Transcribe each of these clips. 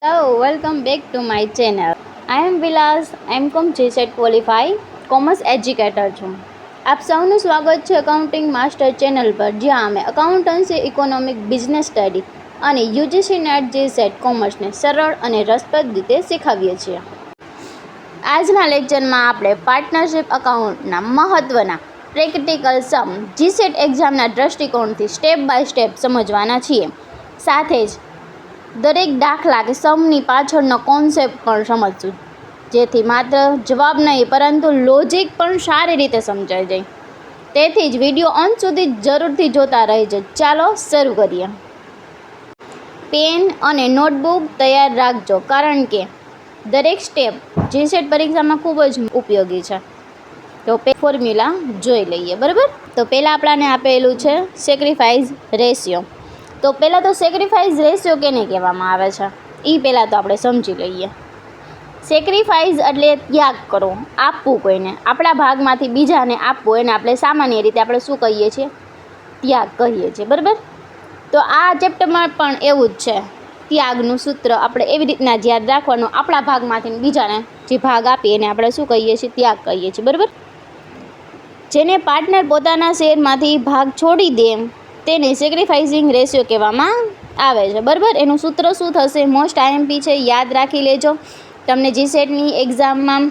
Hello, welcome back to my channel. I am Vilas, M.Com GSET Qualify commerce educator છું. આપ સૌનું સ્વાગત છે અકાઉન્ટિંગ માસ્ટર ચેનલ પર, જ્યાં અમે અકાઉન્ટન્સી, ઇકોનોમિક, બિઝનેસ સ્ટડી અને યુજીસી નેટ GSET કોમર્સને સરળ અને રસપ્રદ રીતે શીખવીએ છીએ. આજના લેક્ચરમાં આપણે પાર્ટનરશિપ અકાઉન્ટના મહત્ત્વના પ્રેક્ટિકલ સમ GSET એક્ઝામના દૃષ્ટિકોણથી સ્ટેપ બાય સ્ટેપ સમજવાના છીએ. સાથે જ દરેક દાખલા કે સમની પાછળનો કોન્સેપ્ટ પણ સમજશું, જેથી માત્ર જવાબ નહીં પરંતુ લોજિક પણ સારી રીતે સમજાઈ જાય. તેથી જ વિડીયો અંત સુધી જરૂરથી જોતા રહેજો. ચાલો શરૂ કરીએ. પેન અને નોટબુક તૈયાર રાખજો, કારણ કે દરેક સ્ટેપ GSET પરીક્ષામાં ખૂબ જ ઉપયોગી છે. તો ફોર્મ્યુલા જોઈ લઈએ. બરાબર, તો પહેલાં આપણાને આપેલું છે સેક્રિફાઈસ રેશિયો. તો પહેલાં તો સેક્રિફાઈસ રેશિયો કેને કહેવામાં આવે છે એ પહેલાં તો આપણે સમજી લઈએ. સેક્રિફાઈસ એટલે ત્યાગ કરો, આપવું કોઈને, આપણા ભાગમાંથી બીજાને આપવું, એને આપણે સામાન્ય રીતે આપણે શું કહીએ છીએ? ત્યાગ કહીએ છીએ. બરાબર, તો આ ચેપ્ટરમાં પણ એવું જ છે. ત્યાગનું સૂત્ર આપણે એવી રીતના જ યાદ રાખવાનું, આપણા ભાગમાંથી બીજાને જે ભાગ આપીએ એને આપણે શું કહીએ છીએ? ત્યાગ કહીએ છીએ. બરાબર, જેને પાર્ટનર પોતાના શેરમાંથી ભાગ છોડી દે તેને સેક્રિફાઈસિંગ રેશિયો કહેવામાં આવે છે. બરાબર, એનું સૂત્ર શું થશે? મોસ્ટ IMP છે, યાદ રાખી લેજો. તમને GSETની એક્ઝામમાં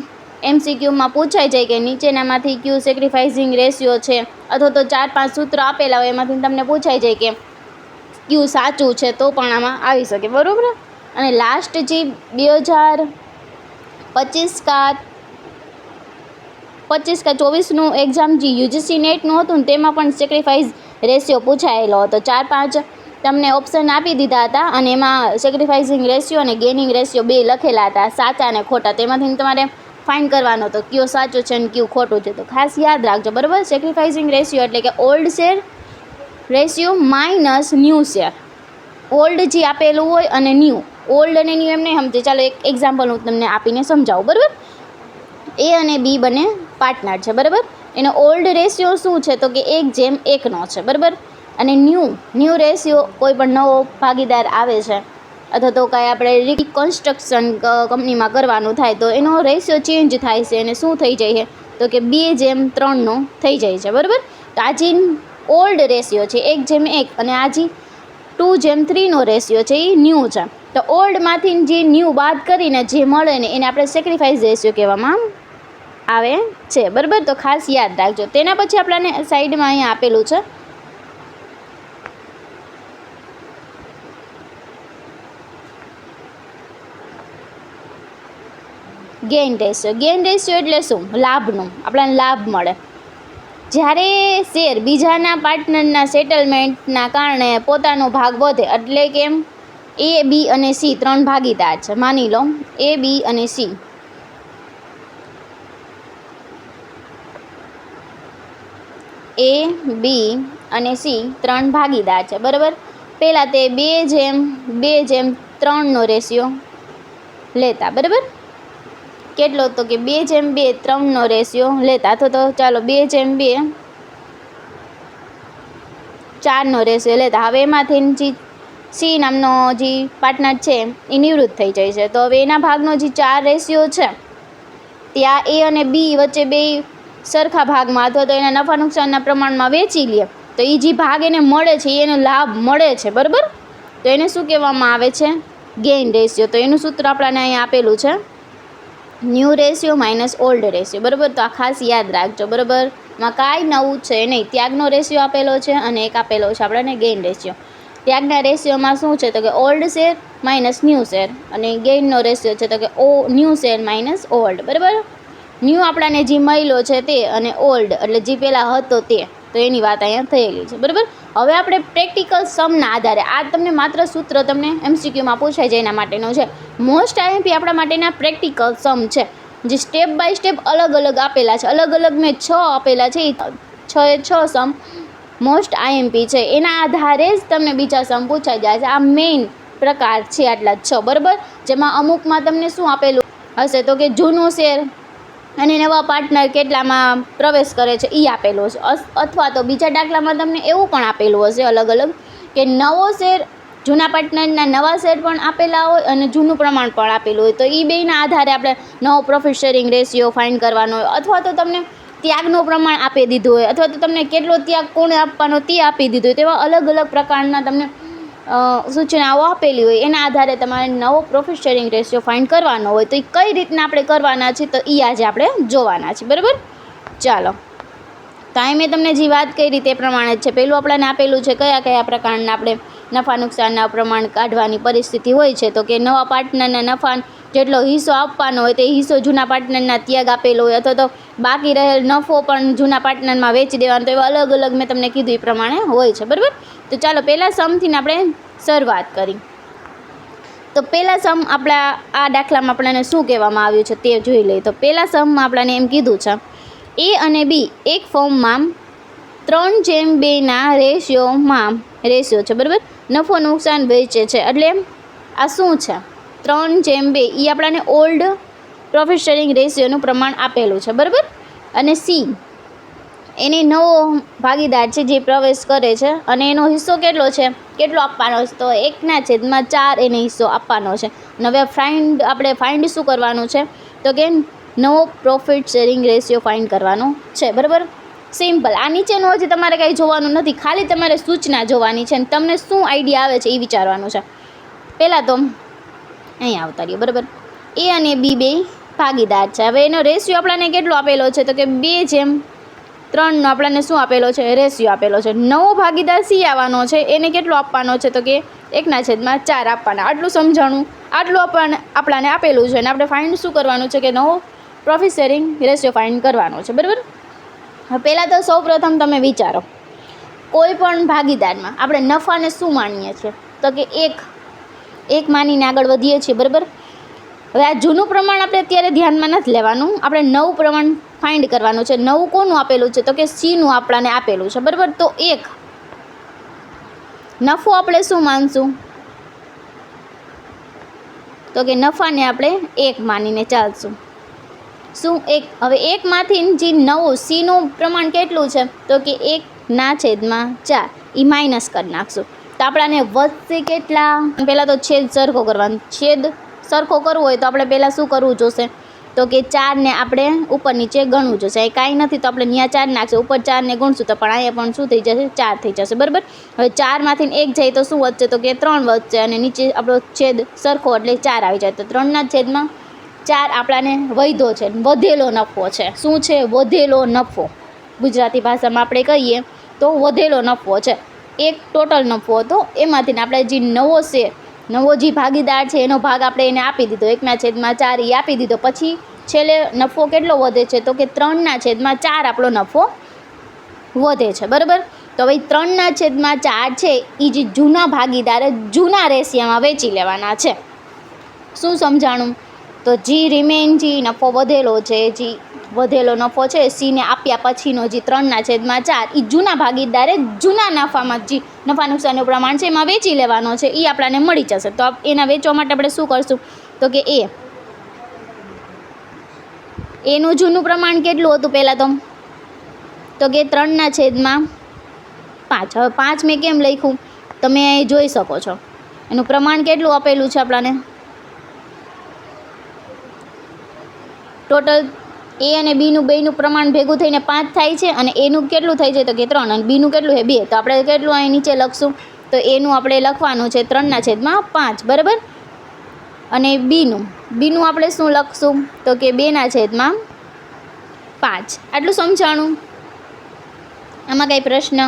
MCQમાં પૂછાઈ જાય કે નીચેનામાંથી કયું સેક્રિફાઈસિંગ રેશિયો છે, અથવા તો 4-5 સૂત્ર આપેલા હોય એમાંથી તમને પૂછાઈ જાય કે કયું સાચું છે, તો પણ આમાં આવી શકે. બરાબર, અને લાસ્ટ જે 2025 કા 24નું એક્ઝામ જે યુજીસી નેટનું હતું ને તેમાં પણ સેક્રિફાઈસ રેશિયો પૂછાયેલો હતો. 4-5 તમને ઓપ્શન આપી દીધા હતા અને એમાં સેક્રિફાઈસિંગ રેશિયો અને ગેઇનિંગ રેશિયો બે લખેલા હતા, સાચા અને ખોટા. તેમાંથી તમારે ફાઇન્ડ કરવાનો હતો કયો સાચું છે અને કયું ખોટું છે. તો ખાસ યાદ રાખજો. બરાબર, સેક્રિફાઈસિંગ રેશિયો એટલે કે old share ratio minus new share. Old જે આપેલું હોય અને ન્યૂ, ઓલ્ડ અને ન્યૂ એમ નહીં સમજે. ચાલો એક એક્ઝામ્પલ હું તમને આપીને સમજાવું. બરાબર, A અને B બંને પાર્ટનર છે. બરાબર, એનો ઓલ્ડ રેશિયો શું છે? તો કે 1:1 છે. બરાબર, અને ન્યૂ રેશિયો કોઈ પણ નવો ભાગીદાર આવે છે અથવા તો કાંઈ આપણે રિકન્સ્ટ્રક્શન કંપનીમાં કરવાનું થાય તો એનો રેશિયો ચેન્જ થાય છે અને શું થઈ જાય છે? તો કે 2:3 થઈ જાય છે. બરાબર, તો આ જે ઓલ્ડ રેશિયો છે 1:1 અને આ જે 2:3 રેશિયો છે એ ન્યૂ છે. તો ઓલ્ડમાંથી જે ન્યૂ બાદ કરીને જે મળે ને એને આપણે સેક્રિફાઈસ રેશિયો કહેવામાં આવે છે. બરાબર, તો ખાસ યાદ રાખજો. તેના પછી આપણને સાઈડમાં અહીંયા આપેલું છે ગેઇન રેશિયો. ગેઇન રેશિયો એટલે શું? લાભનું, આપણને લાભ મળે. જ્યારે શેર બીજાના પાર્ટનરના સેટલમેન્ટના કારણે પોતાનો ભાગ વધે, એટલે કે A, B અને C 3 ભાગીદાર છે. માની લો A, B અને C. A, B અને C 3 ભાગીદાર છે. બરાબર, પહેલાં તે 2:3 રેશિયો લેતા. બરાબર, કેટલો? તો કે 2:3 રેશિયો લેતા, અથવા તો ચાલો 2:4 રેશિયો લેતા. હવે એમાંથી જે C નામનો જે પાર્ટનર છે એ નિવૃત્ત થઈ જાય છે. તો હવે એના ભાગનો જે 4 રેશિયો છે ત્યાં A અને B વચ્ચે બે સરખા ભાગમાં અથવા તો એના નફા નુકસાનના પ્રમાણમાં વેચી લે તો એ જે ભાગ એને મળે છે એનો લાભ મળે છે. બરાબર, તો એને શું કહેવામાં આવે છે? Gain ratio. તો એનું સૂત્ર આપણને અહીંયા આપેલું છે new ratio minus old ratio. બરાબર, તો આ ખાસ યાદ રાખજો. બરાબર, એમાં કાંઈ નવું છે નહીં. ત્યાગનો રેશિયો આપેલો છે અને એક આપેલો છે આપણને ગેઇન રેશિયો. ત્યાગના રેશિયોમાં શું છે? તો કે old share minus new share, અને ગેઇનનો રેશિયો છે તો કે ન્યૂ શેર માઇનસ ઓલ્ડ. બરાબર, ન્યૂ આપણને જે મળ્યો છે તે અને ઓલ્ડ એટલે જે પહેલાં હતો તે. તો એની વાત અહીંયા થયેલી છે. બરાબર, હવે આપણે પ્રેક્ટિકલ સમના આધારે, આ તમને માત્ર સૂત્ર તમને MCQમાં પૂછાય જાય એના માટેનો છે. મોસ્ટ IMP આપણા માટેના પ્રેક્ટિકલ સમ છે, જે સ્ટેપ બાય સ્ટેપ અલગ અલગ આપેલા છે. અલગ અલગ મેં 6 આપેલા છે. 6 સમ મોસ્ટ IMP છે. એના આધારે જ તમને બીજા સમ પૂછાઈ જાય છે. આ મેઇન પ્રકાર છે આટલા 6. બરાબર, જેમાં અમુકમાં તમને શું આપેલું હશે? તો કે જૂનું શેર અને નવા પાર્ટનર કેટલામાં પ્રવેશ કરે છે એ આપેલું છે. અથવા તો બીજા દાખલામાં તમને એવું પણ આપેલું હશે અલગ અલગ કે નવો શેર જૂના પાર્ટનરના નવા શેર પણ આપેલા હોય અને જૂનું પ્રમાણ પણ આપેલું હોય, તો એ બેના આધારે આપણે નવો પ્રોફિટ શેરિંગ રેશિયો ફાઇન્ડ કરવાનો હોય, અથવા તો તમને ત્યાગનું પ્રમાણ આપી દીધું હોય, અથવા તો તમને કેટલો ત્યાગ કોણે આપવાનો તે આપી દીધું હોય, તેવા અલગ અલગ પ્રકારના તમને સૂચનાઓ આપેલી હોય, એના આધારે તમારે નવો પ્રોફિટ શેરિંગ રેશિયો ફાઇન્ડ કરવાનો હોય. તો એ કઈ રીતના આપણે કરવાના છે તો એ આજે આપણે જોવાના છે. બરાબર, ચાલો. તો અહીં મેં તમને જે વાત કરી તે પ્રમાણે જ છે. પહેલું આપણને આપેલું છે કયા કયા પ્રકારના આપણે નફા નુકસાનના પ્રમાણ કાઢવાની પરિસ્થિતિ હોય છે. તો કે નવા પાર્ટનરના નફા જેટલો હિસ્સો આપવાનો હોય તે હિસ્સો જૂના પાર્ટનરના ત્યાગ આપેલો હોય, અથવા તો બાકી રહેલ નફો પણ જૂના પાર્ટનરમાં વેચી દેવાનો, તો એવા અલગ અલગ મેં તમને કીધું એ પ્રમાણે હોય છે. બરાબર, તો ચાલો પહેલાં સમથી આપણે શરૂઆત કરી. તો પહેલાં સમ આપણા આ દાખલામાં આપણને શું કહેવામાં આવ્યું છે તે જોઈ લઈએ. તો પહેલાં સમમાં આપણને એમ કીધું છે એ અને બી એક ફોર્મમાં 3:2 રેશિયો છે. બરાબર, નફો નુકસાન વેચે છે, એટલે આ શું છે 3:2, એ આપણને ઓલ્ડ પ્રોફિટ શેરિંગ રેશિયોનું પ્રમાણ આપેલું છે. બરાબર, અને સી એને નવો ભાગીદાર છે જે પ્રવેશ કરે છે, અને એનો હિસ્સો કેટલો આપવાનો છે તો 1/4 એને હિસ્સો આપવાનો છે. અને હવે આપણે ફાઇન્ડ શું કરવાનું છે તો કે નવો પ્રોફિટ શેરિંગ રેશિયો ફાઇન્ડ કરવાનો છે. બરાબર, સિમ્પલ. આ નીચેનું હજી તમારે કાંઈ જોવાનું નથી, ખાલી તમારે સૂચના જોવાની છે અને તમને શું આઈડિયા આવે છે એ વિચારવાનું છે. પહેલાં તો અહીં આવતા રહીએ. બરાબર, એ અને બી બે ભાગીદાર છે. હવે એનો રેશિયો આપણને કેટલો આપેલો છે તો કે 2:3નો આપણને શું આપેલો છે રેશિયો આપેલો છે. નવો ભાગીદાર સી આવવાનો છે, એને કેટલો આપવાનો છે તો કે 1/4 આપવાના. આટલું સમજાણું, આટલું આપણને આપેલું છે અને આપણે ફાઇન્ડ શું કરવાનું છે કે નવો પ્રોફિટ શેરિંગ રેશિયો ફાઇન્ડ કરવાનો છે. બરાબર, હવે પહેલાં તો સૌપ્રથમ તમે વિચારો, કોઈ પણ ભાગીદારમાં આપણે નફાને શું માનીએ છીએ તો કે એક માનીને આગળ વધીએ છીએ. બરાબર, હવે આ જૂનું પ્રમાણ આપણે અત્યારે ધ્યાનમાં નથી લેવાનું, આપણે નવું પ્રમાણ ફાઇન્ડ કરવાનું છે. નવું કોનું આપેલું છે તો કે સીનું આપણને આપેલું છે. બરાબર, તો નફો આપણે શું માનશું તો કે નફાને આપણે 1 માનીને ચાલશું. શું 1? હવે 1માંથી જે નવું સીનું પ્રમાણ કેટલું છે તો કે 1/4, એ માઇનસ કરી નાખશું. તો આપણને વધશે કેટલા? પહેલાં તો છેદ સરખો કરવાનો. છેદ સરખો કરવો હોય તો આપણે પહેલાં શું કરવું જોશે તો કે 4ને આપણે ઉપર નીચે ગણવું જોશે. અહીં કાંઈ નથી તો આપણે ત્યાં 4 નાખશું, ઉપર 4ને ગુણશું તો પણ અહીંયા પણ શું થઈ જશે 4 થઈ જશે. બરાબર, હવે 4માંથી 1 જાય તો શું વધશે તો કે 3 વધશે, અને નીચે આપણો છેદ સરખો એટલે 4 આવી જાય. તો 3/4 આપણને વધ્યો છે, વધેલો નફો છે. શું છે? વધેલો નફો. ગુજરાતી ભાષામાં આપણે કહીએ તો વધેલો નફો છે. એક ટોટલ નફો હતો, એમાંથી આપણે જે નવો જે ભાગીદાર છે એનો ભાગ આપણે એને આપી દીધો, 1/4 એ આપી દીધો. પછી છેલ્લે નફો કેટલો વધે છે તો કે 3/4 આપણો નફો વધે છે. બરાબર, તો હવે 3/4 છે એ જે જૂના ભાગીદારે જૂના રેશિયામાં વેચી લેવાના છે. શું સમજાણું? તો જે નફો વધેલો છે, જે વધેલો નફો છે સીને આપ્યા પછીનો જે 3/4 એ જૂના ભાગીદારે જૂના નફામાં જે નફા નુકસાનનું પ્રમાણ છે એમાં વેચી લેવાનો છે, એ આપણને મળી જશે. તો એના વેચવા માટે આપણે શું કરશું તો કે એનું જૂનું પ્રમાણ કેટલું હતું પહેલાં તો કે 3/5. હવે 5 મેં કેમ લખ્યું તમે અહીં જોઈ શકો છો, એનું પ્રમાણ કેટલું આપેલું છે આપણને. ટોટલ એ અને બીનું બેયનું પ્રમાણ ભેગું થઈને 5 થાય છે, અને એનું કેટલું થાય છે તો કે 3, અને બીનું કેટલું છે 2. તો આપણે કેટલું અહીં નીચે લખશું તો એનું આપણે લખવાનું છે 3/5. બરાબર, અને બીનું આપણે શું લખશું તો કે 2/5. આટલું સમજાણું? આમાં કાંઈ પ્રશ્ન?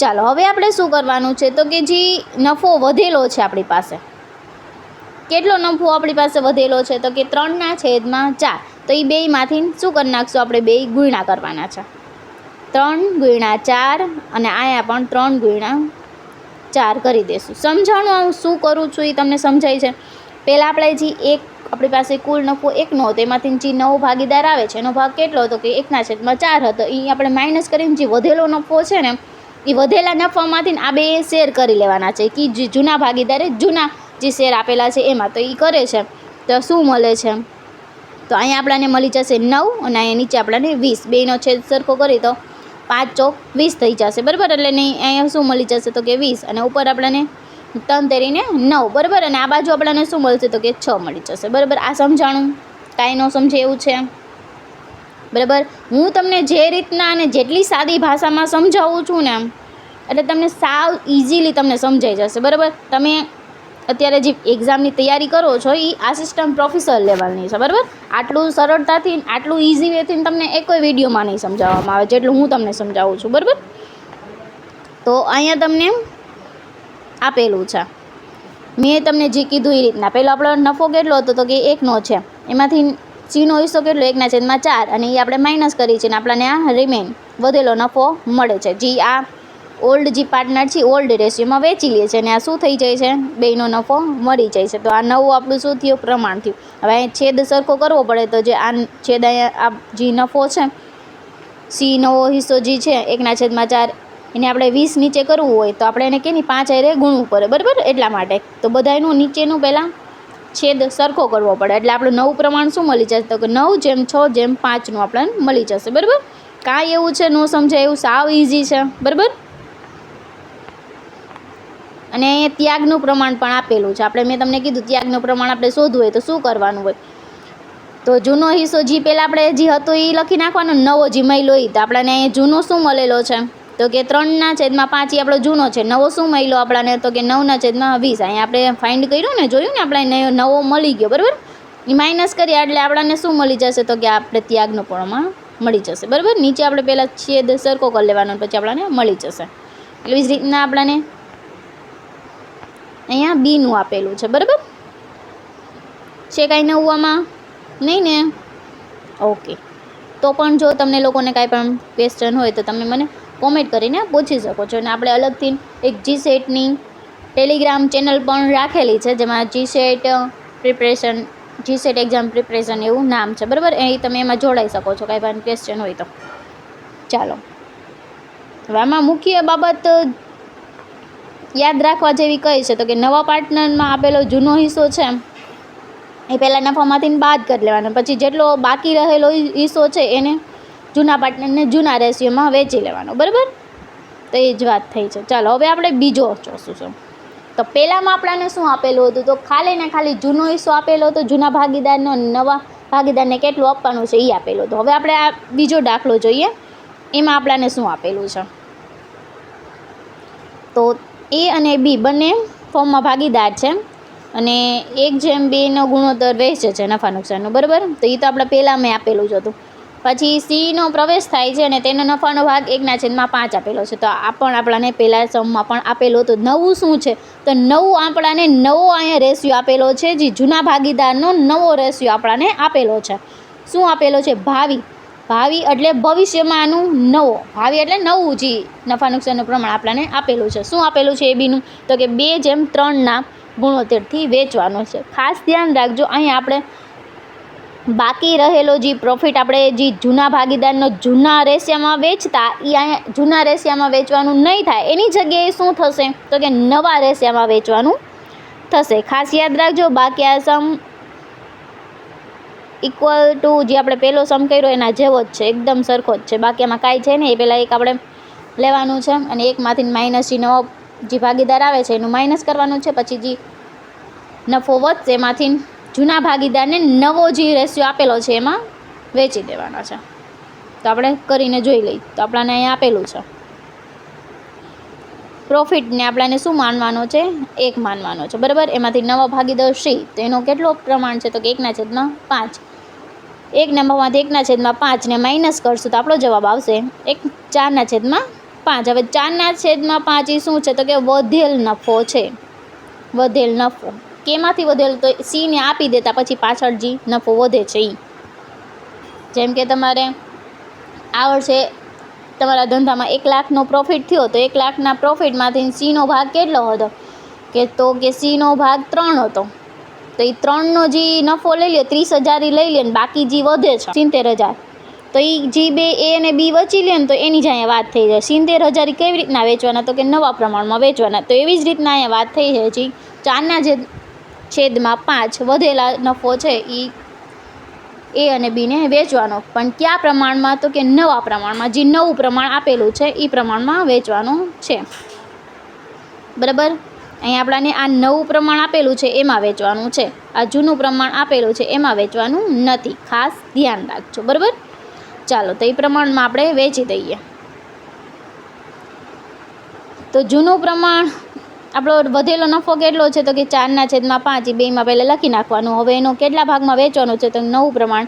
ચાલો, હવે આપણે શું કરવાનું છે તો કે જે નફો વધેલો છે આપણી પાસે, કેટલો નફો આપણી પાસે વધેલો છે તો કે 3/4. તો એ બેયમાંથી શું કરી નાખશું આપણે, 2 ગુણ્યા કરવાના છે. 3/4 અને અહીંયા પણ 3/4 કરી દઈશું. સમજાણું? હું શું કરું છું એ તમને સમજાય છે? પહેલાં આપણે જે આપણી પાસે કુલ નફો 1નો હતો, એમાંથી જે નવો ભાગીદાર આવે છે એનો ભાગ કેટલો હતો કે 1/4 હતો. એ આપણે માઇનસ કરીને જે વધેલો નફો છે ને, એ વધેલા નફામાંથી આ 2 શેર કરી લેવાના છે કે જે જૂના ભાગીદારે જૂના જે શેર આપેલા છે એમાં. તો એ કરે છે તો શું મળે છે તો અહીંયા આપણને મળી જશે 9, અને અહીંયા નીચે આપણને 20. બેનો છેદ સરખો કરી તો 5 ચોક 20 થઈ જશે, બરાબર. એટલે નહીં અહીંયા શું મળી જશે તો કે 20, અને ઉપર આપણને 3 તેરીને 9, બરાબર. અને આ બાજુ આપણને શું મળશે તો કે 6 મળી જશે, બરાબર. આ સમજાણું? કાંઈ ન સમજે એવું છે, બરાબર. હું તમને જે રીતના અને જેટલી સાદી ભાષામાં સમજાવું છું ને એટલે તમને સાવ ઇઝીલી તમને સમજાઈ જશે, બરાબર. તમે અત્યારે જે એક્ઝામની તૈયારી કરો છો એ આસિસ્ટન્ટ પ્રોફેસર લેવલની છે, બરાબર. આટલું સરળતાથી આટલું ઇઝી વેથી તમને એક કોઈ વિડીયોમાં નહીં સમજાવવામાં આવે જેટલું હું તમને સમજાવું છું, બરાબર. તો અહીંયા તમને આપેલું છે, મેં તમને જે કીધું એ રીતના. પહેલો આપણો નફો કેટલો હતો તો કે 1નો છે, એમાંથી C નો હિસ્સો કેટલો 1/4, અને એ આપણે માઇનસ કરી છે ને આપણને આ રિમેન વધેલો નફો મળે છે. જે આ ઓલ્ડ જે પાર્ટનર છે ઓલ્ડ રેશિયોમાં વેચી લે છે અને આ શું થઈ જાય છે, બેયનો નફો મળી જાય છે. તો આ નવું આપણું શું થયું, પ્રમાણ થયું. હવે અહીં છેદ સરખો કરવો પડે તો જે આ છેદ અહીંયા આ જે નફો છે C નવો હિસ્સો જે છે 1/4, એને આપણે 20 નીચે કરવું હોય તો આપણે એને કેની 5 હારે ગુણવું પડે, બરાબર. એટલા માટે તો બધાયનું નીચેનું પહેલાં છેદ સરખો કરવો પડે એટલે આપણું નવું પ્રમાણ શું મળી જશે તો કે 9/6/5 આપણને મળી જશે, બરાબર. કાંઈ એવું છે ન સમજાય એવું, સાવ ઇઝી છે, બરાબર. અને અહીંયા ત્યાગનું પ્રમાણ પણ આપેલું છે. મેં તમને કીધું ત્યાગનું પ્રમાણ આપણે શોધવું હોય તો શું કરવાનું હોય, તો જૂનો હિસ્સો જે પહેલાં આપણે જે હતો એ લખી નાખવાનો, નવો જે મળ્યો એ. તો આપણને અહીંયા જૂનો શું મળેલો છે તો કે 3/5 એ આપણો જૂનો છે. નવો શું મળ્યો આપણને તો કે 9/20. અહીંયા આપણે ફાઇન્ડ કર્યું ને, જોયું ને, આપણે નવો મળી ગયો, બરાબર. એ માઇનસ કરીએ એટલે આપણને શું મળી જશે તો કે આપણે ત્યાગનું પ્રમાણ મળી જશે, બરાબર. નીચે આપણે પહેલાં છેદ સરખો કરી લેવાનો પછી આપણને મળી જશે. એવી જ રીતના આપણને અહીંયા બીનું આપેલું છે, બરાબર છે. કાંઈ નવું આમાં નહીં ને? ઓકે. તો પણ જો તમને લોકોને કાંઈ પણ ક્વેશ્ચન હોય તો તમે મને કોમેન્ટ કરીને પૂછી શકો છો. અને આપણે અલગથી એક GSETની ટેલિગ્રામ ચેનલ પણ રાખેલી છે જેમાં GSET એક્ઝામ પ્રિપરેશન એવું નામ છે, બરાબર. એ તમે એમાં જોડાઈ શકો છો કાંઈ પણ ક્વેશ્ચન હોય તો. ચાલો, હવે આમાં મુખ્ય બાબત યાદ રાખવા જેવી કઈ છે તો કે નવા પાર્ટનરમાં આપેલો જૂનો હિસ્સો છે એ પહેલાં નફામાંથી બાદ કરી લેવાનો, પછી જેટલો બાકી રહેલો હિસ્સો છે એને જૂના પાર્ટનરને જૂના રેશિયોમાં વેચી લેવાનો, બરાબર. તો એ જ વાત થઈ છે. ચાલો હવે આપણે બીજો જોશું છે. તો પહેલાંમાં આપણને શું આપેલું હતું તો ખાલી ને ખાલી જૂનો હિસ્સો આપેલો હતો, જૂના ભાગીદારનો નવા ભાગીદારને કેટલું આપવાનું છે એ આપેલું હતું. હવે આપણે આ બીજો દાખલો જોઈએ, એમાં આપણને શું આપેલું છે. તો A અને B બંને ફોર્મમાં ભાગીદાર છે અને 1/2નો ગુણોત્તર વહેંચે છે નફા નુકસાનનું, બરાબર. તો એ તો આપણે પહેલાં મેં આપેલું જ હતું. પછી Cનો પ્રવેશ થાય છે અને તેનો નફાનો ભાગ 1/5 આપેલો છે. તો આ પણ આપણને પહેલાં સમમાં પણ આપેલું હતું. નવું શું છે તો નવું આપણને નવો અહીંયા રેશિયો આપેલો છે, જે જૂના ભાગીદારનો નવો રેશિયો આપણને આપેલો છે. શું આપેલો છે? ભાવિ એટલે ભવિષ્યમાં આનું નવો, ભાવિ એટલે નવું જે નફા નુકસાનનું પ્રમાણ આપણને આપેલું છે. શું આપેલું છે એ બીનું તો કે 2/3ના ગુણોત્તરથી વેચવાનું છે. ખાસ ધ્યાન રાખજો, અહીંયા આપણે બાકી રહેલો જે પ્રોફિટ આપણે જે જૂના ભાગીદારનો જૂના રેશિયામાં વેચતા એ અહીંયા જૂના રેશિયામાં વેચવાનું નહીં થાય, એની જગ્યાએ શું થશે તો કે નવા રેશિયામાં વેચવાનું થશે. ખાસ યાદ રાખજો. બાકી આ સમ ઇક્વલ ટુ જે આપણે પહેલો સમ કર્યો એના જેવો જ છે, એકદમ સરખો જ છે. બાકી આમાં કાંઈ છે ને, એ પહેલાં એક આપણે લેવાનું છે અને એકમાંથી માઇનસ જે નવો જે ભાગીદાર આવે છે એનું માઇનસ કરવાનું છે. પછી જે નફો વધશે એમાંથી જૂના ભાગીદારને નવો જે રેશિયો આપેલો છે એમાં વેચી દેવાનો છે. તો આપણે કરીને જોઈ લઈએ. તો આપણને અહીંયા આપેલું છે પ્રોફિટને આપણને શું માનવાનો છે? 1 માનવાનો છે, બરાબર. એમાંથી નવો ભાગીદાર C, તો એનો કેટલો પ્રમાણ છે તો કે 1/5. 1 નંબરમાંથી 1/5 ને માઇનસ કરશું તો આપણો જવાબ આવશે 4/5. હવે 4/5 એ શું છે તો કે વધેલ નફો છે. વધેલ નફો કેમાંથી વધેલ તો Cને આપી દેતા પછી પાછળ જે નફો વધે છે એ. જેમ કે તમારે આ વર્ષે તમારા ધંધામાં 1 લાખનો પ્રોફિટ થયો તો 1 લાખના પ્રોફિટમાંથી Cનો ભાગ કેટલો હતો તો કે Cનો ભાગ 3 હતો. તો એ 3નો જે નફો લઈ લે 30,000 લઈ લે ને બાકી જે વધે છે 70,000, તો એ જે બે A અને B વચી લે ને તો એની જ અહીંયા વાત થઈ જાય. 70,000 કેવી રીતના વેચવાના તો કે નવા પ્રમાણમાં વેચવાના. તો એવી જ રીતના અહીંયા વાત થઈ છે જે 4/5 વધેલા નફો છે એ એ અને બીને વેચવાનો, પણ કયા પ્રમાણમાં? તો કે નવા પ્રમાણમાં. જે નવું પ્રમાણ આપેલું છે એ પ્રમાણમાં વેચવાનું છે. બરાબર, અહીં આપણાને આ નવું પ્રમાણ આપેલું છે એમાં વેચવાનું છે. આ જૂનું પ્રમાણ આપેલું છે એમાં વેચવાનું નથી, ખાસ ધ્યાન રાખજો. બરાબર, ચાલો તો એ પ્રમાણમાં આપણે વેચી દઈએ. તો જૂનું પ્રમાણ આપણો વધેલો નફો કેટલો છે? તો કે 4/5. એ બેમાં પહેલાં લખી નાખવાનું. હવે એનો કેટલા ભાગમાં વેચવાનું છે? તો નવું પ્રમાણ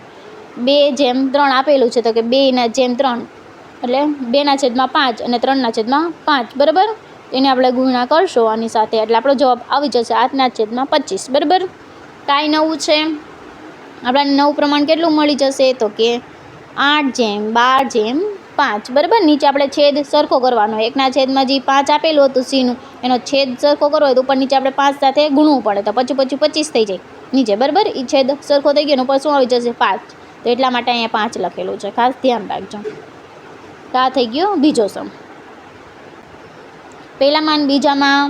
2/3 આપેલું છે, તો કે 2/3 એટલે 2/5 અને 3/5. બરાબર, એને આપણે ગુણ્યા કરશો આની સાથે એટલે આપણો જવાબ આવી જશે 8/25. બરાબર, કાંઈ નવું છે આપણને નવું પ્રમાણ કેટલું મળી જશે? તો કે 8/12/5. બરાબર, નીચે આપણે છેદ સરખો કરવાનો. 1/5 આપેલું હતું સીનું, એનો છેદ સરખો કરવો હોય તો ઉપર નીચે આપણે 5 સાથે ગુણવું પડે, તો પછી 25 થઈ જાય નીચે. બરાબર, એ છેદ સરખો થઈ ગયો ઉપર શું આવી જશે? 5. તો એટલા માટે અહીંયા 5 લખેલું છે, ખાસ ધ્યાન રાખજો. તો આ થઈ ગયો બીજો સમ. પહેલામાં અને બીજામાં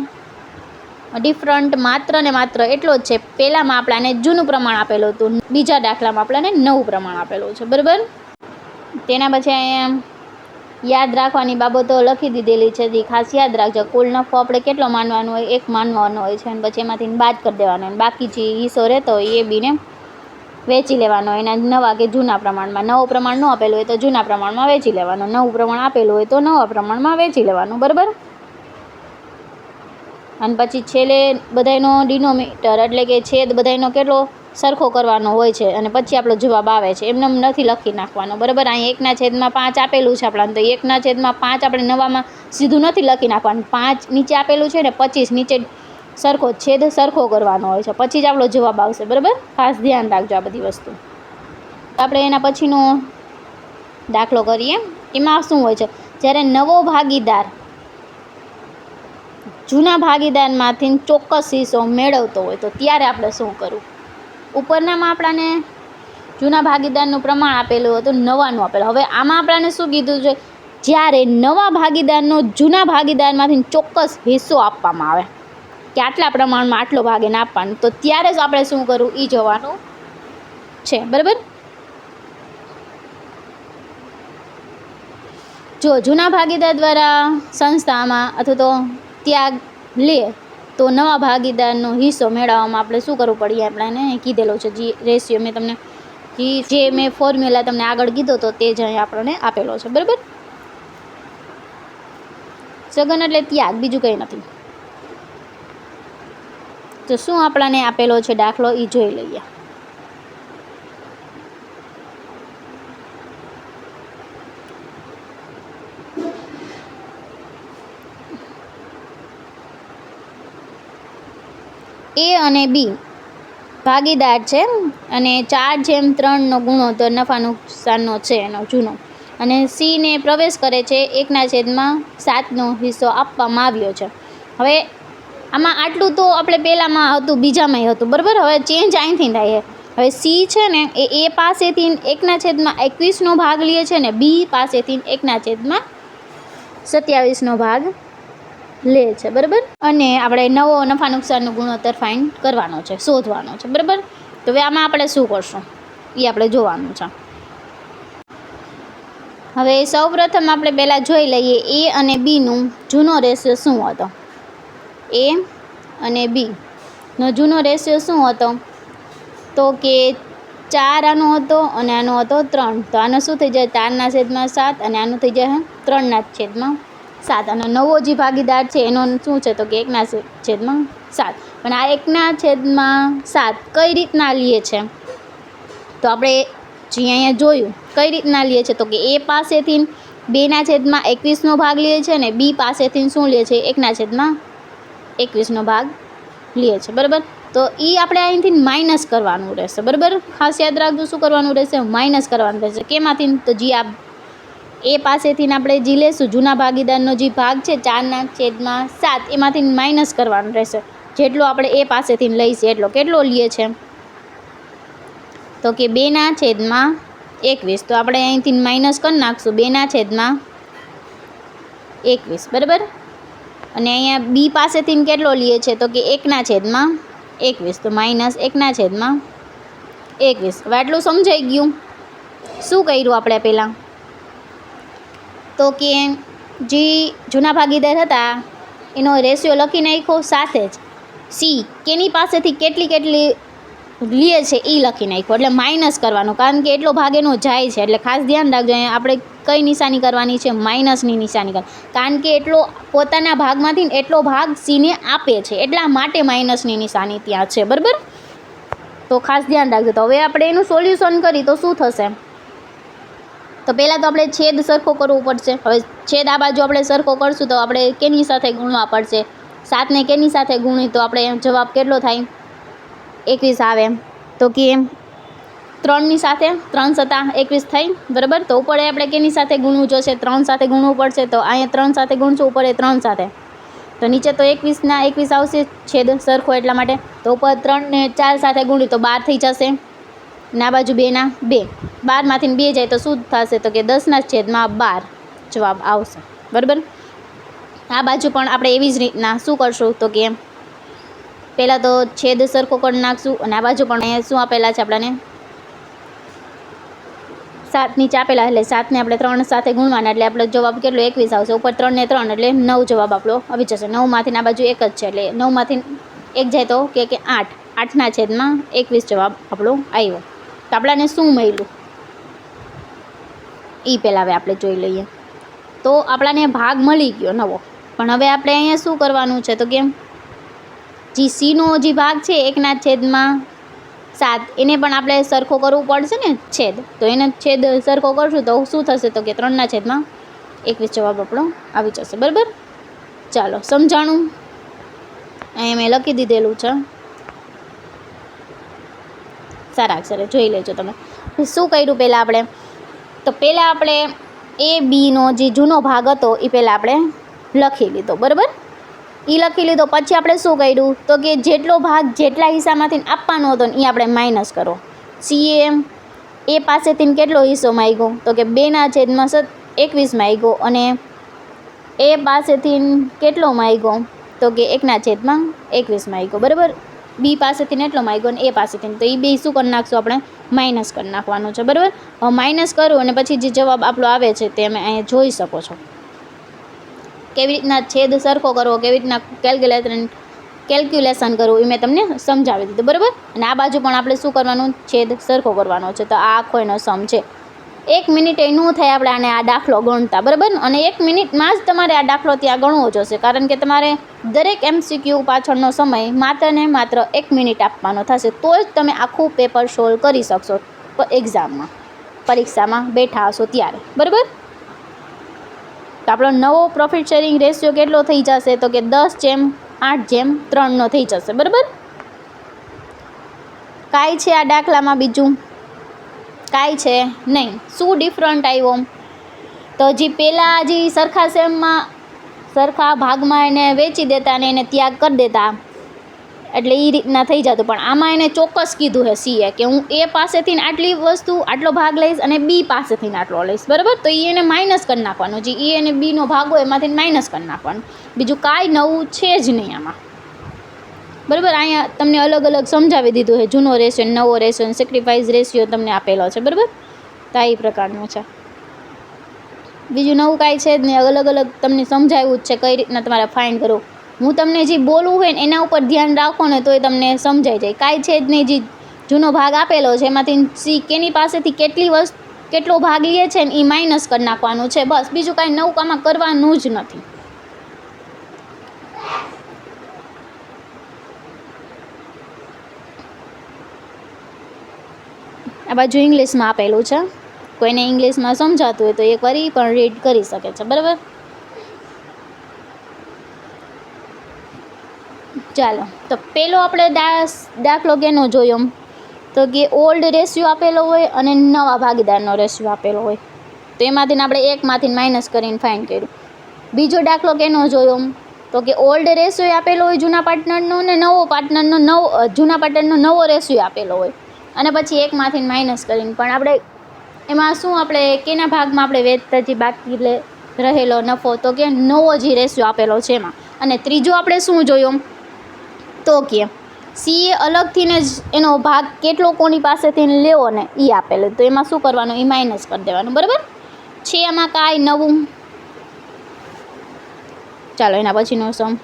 ડિફરન્ટ માત્ર ને માત્ર એટલો જ છે. પહેલામાં આપણાને જૂનું પ્રમાણ આપેલું હતું, બીજા દાખલામાં આપણાને નવું પ્રમાણ આપેલું છે. બરાબર, તેના પછી અહીંયા યાદ રાખવાની બાબતો લખી દીધેલી છે, જે ખાસ યાદ રાખજો. કુલ નફો આપણે કેટલો માનવાનો હોય? 1 માનવાનો હોય છે, અને પછી એમાંથી બાદ કરી દેવાનો, અને બાકી જે હિસ્સો રહેતો હોય એ બીને વેચી લેવાનો એના નવા કે જૂના પ્રમાણમાં. નવું પ્રમાણ ન આપેલું હોય તો જૂના પ્રમાણમાં વેચી લેવાનું, નવું પ્રમાણ આપેલું હોય તો નવા પ્રમાણમાં વેચી લેવાનું. બરાબર, અને પછી છેલ્લે બધાનો ડિનોમિનેટર એટલે કે છેદ બધાનો કેટલો સરખો કરવાનો હોય છે, અને પછી આપણો જવાબ આવે છે. એમને નથી લખી નાખવાનો. બરાબર, અહીં 1/5 આપેલું છે આપણાને, તો 1/5 આપણે નવામાં સીધું નથી લખી નાખવાનું. 5 નીચે આપેલું છે ને 25 નીચે સરખો છેદ સરખો કરવાનો હોય છે, પછી જ આપણો જવાબ આવશે. બરાબર, ખાસ ધ્યાન રાખજો આ બધી વસ્તુ. આપણે એના પછીનો દાખલો કરીએ. એમાં શું હોય છે? જ્યારે નવો ભાગીદાર જૂના ભાગીદારમાંથી ચોક્કસ હિસ્સો મેળવતો હોય તો ત્યારે આપણે શું કરવું? ઉપરનામાં આપણાને જૂના ભાગીદારનું પ્રમાણ આપેલું હતું, નવાનું આપેલું. હવે આમાં આપણાને શું કીધું છે? જ્યારે નવા ભાગીદારનો જૂના ભાગીદારમાંથી ચોક્કસ હિસ્સો આપવામાં આવે કે આટલા પ્રમાણમાં આટલો ભાગ એને આપવાનો, તો ત્યારે જ આપણે શું કરવું એ જોવાનું છે. બરાબર, જો જૂના ભાગીદાર દ્વારા સંસ્થામાં અથવા તો ત્યાગ લે તો નવા ભાગીદારનો હિસ્સો મેળવવામાં આપણે શું કરવું પડે? આપણને કીધેલો છે. જે રેશિયો મેં તમને જે મેં ફોર્મ્યુલા તમને આગળ કીધો તો તે જ અહીં આપણને આપેલો છે. બરાબર, સગન એટલે ત્યાગ, બીજું કંઈ નથી. તો શું આપણને આપેલો છે દાખલો એ જોઈ લઈએ. એ અને બી ભાગીદાર છે, અને 4/3 ગુણોત્તર નફા નુકસાનનો છે એનો જૂનો, અને સીને પ્રવેશ કરે છે 1/7 હિસ્સો આપવામાં આવ્યો છે. હવે આમાં આટલું તો આપણે પહેલાંમાં હતું, બીજામાંય હતું. બરાબર, હવે ચેન્જ અહીંથી થાય. હવે સી છે ને એ પાસેથી 1/21 ભાગ લે છે, ને બી પાસેથી 1/27 ભાગ લે છે. બરાબર, અને આપણે નવો નફા નુકસાનનો ગુણોત્તર ફાઇન્ડ કરવાનો છે, શોધવાનો છે. બરાબર, તો હવે આમાં આપણે શું કરશું એ આપણે જોવાનું છે. હવે સૌપ્રથમ આપણે પહેલાં જોઈ લઈએ એ અને બીનું જૂનો રેશિયો શું હતો. એ અને બીનો જૂનો રેશિયો શું હતો? તો કે 4 આનો હતો અને આનો હતો 3. તો આનો શું થઈ જાય? 4/7, અને આનું થઈ જાય 3/7. અને નવો જે ભાગીદાર છે એનો શું છે? તો કે 1/7. પણ આ 1/7 કઈ રીતના લે છે? તો આપણે જે અહીંયા જોયું કઈ રીતના લે છે, તો કે એ પાસેથી 2/21 ભાગ લે છે, ને બી પાસેથી શું લે છે? 1/21 ભાગ લે છે. બરાબર, તો એ આપણે અહીંથી માઇનસ કરવાનું રહેશે. બરાબર, ખાસ યાદ રાખજો શું કરવાનું રહેશે? માઇનસ કરવાનું રહેશે. કેમાંથી? તો જે આ એ પાસેથી આપણે જે લેશું જૂના ભાગીદારનો જે ભાગ છે 4/7 એમાંથી માઇનસ કરવાનું રહેશે. જેટલો આપણે એ પાસેથી લઈશું એટલો. કેટલો લે છે? તો કે 2/21. તો આપણે અહીંથી માઇનસ કરી નાખશું 2/21. બરાબર, અને અહીંયા બી પાસેથી કેટલો લે છે? તો કે 1/21. તો -1/21. 21. હવે આટલું સમજાઈ ગયું. શું કર્યું આપણે પહેલાં? તો કે જે જૂના ભાગીદાર હતા એનો રેશિયો લખી નાખ્યો, સાથે જ સી કેની પાસેથી કેટલી લે છે એ લખી નાખ્યો. એટલે માઇનસ કરવાનું, કારણ કે એટલો ભાગ એનો જાય છે. એટલે ખાસ ધ્યાન રાખજો, આપણે કઈ નિશાની કરવાની છે? માઇનસની નિશાની કરવાની, કારણ કે એટલો પોતાના ભાગમાંથી એટલો ભાગ સીને આપે છે, એટલા માટે માઇનસની નિશાની ત્યાં છે. બરાબર? તો ખાસ ધ્યાન રાખજો. તો હવે આપણે એનું સોલ્યુશન કરી તો શું થશે? તો પહેલાં તો આપણે છેદ સરખો કરવો પડશે. હવે છેદ આ બાજુ આપણે સરખો કરશું તો આપણે કેની સાથે ગુણવા પડશે? 7ને કેની સાથે ગુણી તો આપણે જવાબ કેટલો થાય? 21 આવે. તો કે 3ની સાથે 3 સતા 21 થઈ. બરાબર? તો ઉપર આપણે કેની સાથે ગુણવું જોશે? 3 સાથે ગુણવું પડશે. તો અહીંયા 3 સાથે ગુણશું, ઉપર 3 સાથે. તો નીચે તો 21ના 21 આવશે, છેદ સરખો એટલા માટે. તો ઉપર 3 ને 4 સાથે ગુણી તો 12 થઈ જશે. ના બાજુ 2ના 2, 12માંથી 2 જાય તો શું થશે? તો કે 10ના છેદમાં 12 જવાબ આવશે. બરાબર? આ બાજુ પણ આપણે એવી જ રીતના શું કરશું? તો કે પહેલાં તો છેદ સરખો કરી નાખશું, અને આ બાજુ પણ અહીંયા શું આપેલા છે આપણને? 7 નીચે આપેલા, એટલે 7ને આપણે 3 સાથે ગુણવાના, એટલે આપણો જવાબ કેટલો? 21 આવશે. ઉપર 3 ને 3 એટલે 9 જવાબ આપણો આવી જશે. 9માંથી આ બાજુ 1 જ છે, એટલે 9માંથી 1 જાય તો કે 8, 8ના છેદમાં 21 જવાબ આપણો આવ્યો. તો આપણાને શું મળ્યું એ પહેલાં હવે આપણે જોઈ લઈએ. તો આપણાને ભાગ મળી ગયો નવો, પણ હવે આપણે અહીંયા શું કરવાનું છે? તો કેમ જે સીનો જે ભાગ છે 1/7, એને પણ આપણે સરખો કરવું પડશે ને છેદ. તો એને છેદ સરખો કરશું તો શું થશે? તો કે 3/21 જવાબ આપણો આવી જશે. બરાબર? ચાલો, સમજાણું? અહીંયા મેં લખી દીધેલું છે સારા અક્ષરે, જોઈ લેજો તમે. શું કર્યું પહેલાં આપણે? તો પહેલાં આપણે એ બીનો જે જૂનો ભાગ હતો એ પહેલાં આપણે લખી લીધો. બરાબર? એ લખી લીધો. પછી આપણે શું કર્યું? તો કે જેટલો ભાગ જેટલા હિસ્સામાંથી આપવાનો હતો ને એ આપણે માઇનસ કરો. સીએ એ પાસેથી કેટલો હિસ્સો માંગ્યો? તો કે 2/21 માંગ્યો. અને એ પાસેથી કેટલો માંગ્યો? તો કે 1/21 માંગ્યો. બરાબર? બી પાસેથી એટલો માંગ્યો ને એ પાસેથી, તો એ બે શું કરી નાખશું? આપણે માઇનસ કરી નાખવાનું છે. બરાબર? હવે માઇનસ કરું અને પછી જે જવાબ આપણો આવે છે તે અમે અહીંયા જોઈ શકો છો. કેવી રીતના છેદ સરખો કરવો, કેવી રીતના કેલ્ક્યુલેશન કરવું એ મેં તમને સમજાવી દીધું. બરાબર? અને આ બાજુ પણ આપણે શું કરવાનું? છેદ સરખો કરવાનો છે. તો આ આખો એનો સમ છે. 1 મિનિટે ન થાય આપણે આને આ દાખલો ગણતા. બરાબર? અને 1 મિનિટમાં જ તમારે આ દાખલો ત્યાં ગણવો જોશે, કારણ કે તમારે દરેક MCQ પાછળનો સમય માત્ર ને માત્ર 1 મિનિટ આપવાનો થશે. તો જ તમે આખું પેપર સોલ્વ કરી શકશો એક્ઝામમાં, પરીક્ષામાં બેઠા હશો ત્યારે. બરાબર? તો આપણો નવો પ્રોફિટ શેરિંગ રેશિયો કેટલો થઈ જશે? તો કે 10/8/3 થઈ જશે. બરાબર? કાંઈ છે આ દાખલામાં બીજું? કાંઈ છે નહીં. શું ડિફરન્ટ આવ્યો? તો જે પહેલાં જે સરખા સેમમાં સરખા ભાગમાં એને વેચી દેતા અને એને ત્યાગ કરી દેતા, એટલે એ રીતના થઈ જતું. પણ આમાં એને ચોક્કસ કીધું છે સીએ કે હું એ પાસેથી આટલી વસ્તુ આટલો ભાગ લઈશ અને બી પાસેથી આટલો લઈશ. બરાબર? તો એ એને માઇનસ કરી નાખવાનું. જે એ અને બીનો ભાગ હોય એમાંથી માઇનસ કરી નાખવાનું. બીજું કાંઈ નવું છે જ નહીં આમાં. બરાબર? અહીંયા તમને અલગ અલગ સમજાવી દીધું છે. જૂનો રેશિયો, નવો રેશિયો, સેક્રિફાઈસ રેશિયો તમને આપેલો છે. બરાબર? તો આ પ્રકારનું છે. બીજું નવું કાંઈ છે જ નહીં. અલગ અલગ તમને સમજાવ્યું જ છે કઈ રીતના તમારે ફાઇન્ડ કરવું. હું તમને જે બોલવું હોય ને એના ઉપર ધ્યાન રાખો ને તોય તમને સમજાઈ જાય. કાંઈ છે જ નહીં. જે જૂનો ભાગ આપેલો છે એમાંથી સી કેની પાસેથી કેટલો ભાગ લે છે ને એ માઇનસ કરી નાખવાનું છે. બસ, બીજું કાંઈ નવું આમાં કરવાનું જ નથી. આ બાજુ ઇંગ્લિશમાં આપેલું છે. કોઈને ઇંગ્લિશમાં સમજાતું હોય તો એક વાર પણ રીડ કરી શકે છે. બરાબર? ચાલો, તો પેલો આપણે દાખલો કેનો જોયો? તો કે ઓલ્ડ રેશિયો આપેલો હોય અને નવા ભાગીદારનો રેશિયો આપેલો હોય. તો એમાંથી આપણે એકમાંથી માઇનસ કરીને ફાઇન્ડ કર્યું. બીજો દાખલો કેનો જોયો? તો કે ઓલ્ડ રેશિયો આપેલો હોય જૂના પાર્ટનરનો, અને જૂના પાર્ટનરનો નવો રેશિયો આપેલો હોય, અને પછી એકમાંથી માઇનસ કરીને. પણ આપણે એમાં શું, આપણે કેના ભાગમાં આપણે વેચતા જે બાકી રહેલો નફો, તો કે નવો જે રેશિયો આપેલો છે એમાં. અને ત્રીજો આપણે શું જોયો? તો કે સી એ અલગથી ને જ એનો ભાગ કેટલો કોની પાસેથી લેવો ને એ આપેલું, તો એમાં શું કરવાનું, એ માઇનસ કરી દેવાનું, બરાબર છે. એમાં કાંઈ નવું, ચાલો એના પછીનો સમ.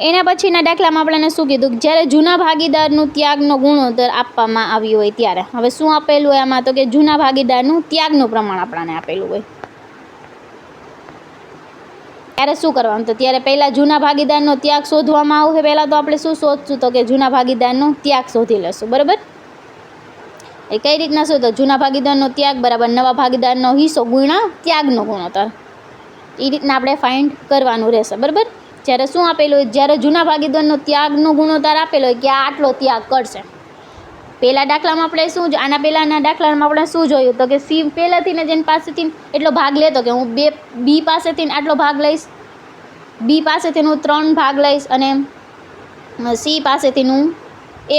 એના પછીના દાખલામાં આપણને શું કીધું, જ્યારે જૂના ભાગીદારનું ત્યાગનો ગુણોત્તર આપવામાં આવ્યું હોય ત્યારે. હવે શું આપેલું હોય આમાં, તો કે જૂના ભાગીદારનું ત્યાગનું પ્રમાણ આપણને આપેલું હોય. ત્યારે શું કરવાનું, તો ત્યારે પહેલાં જૂના ભાગીદારનો ત્યાગ શોધવામાં આવશે. પહેલાં તો આપણે શું શોધશું, તો કે જૂના ભાગીદારનો ત્યાગ શોધી લેશું, બરાબર. એ કઈ રીતના શું, તો જૂના ભાગીદારનો ત્યાગ બરાબર નવા ભાગીદારનો હિસ્સો ગુણ્યા ત્યાગનો ગુણોત્તર, એ રીતના આપણે ફાઇન્ડ કરવાનું રહેશે, બરાબર. જ્યારે શું આપેલું હોય, જ્યારે જૂના ભાગીદારનો ત્યાગનો ગુણોત્તર આપેલો હોય કે આ આટલો ત્યાગ કરશે. પહેલા દાખલામાં આપણે શું, આના પહેલાંના દાખલામાં આપણે શું જોયું, તો કે સી પહેલાંથી ને જેની પાસેથી એટલો ભાગ લેતો કે હું બી પાસેથી આટલો ભાગ લઈશ, બી પાસેથી હું 3 ભાગ લઈશ અને સી પાસેથી હું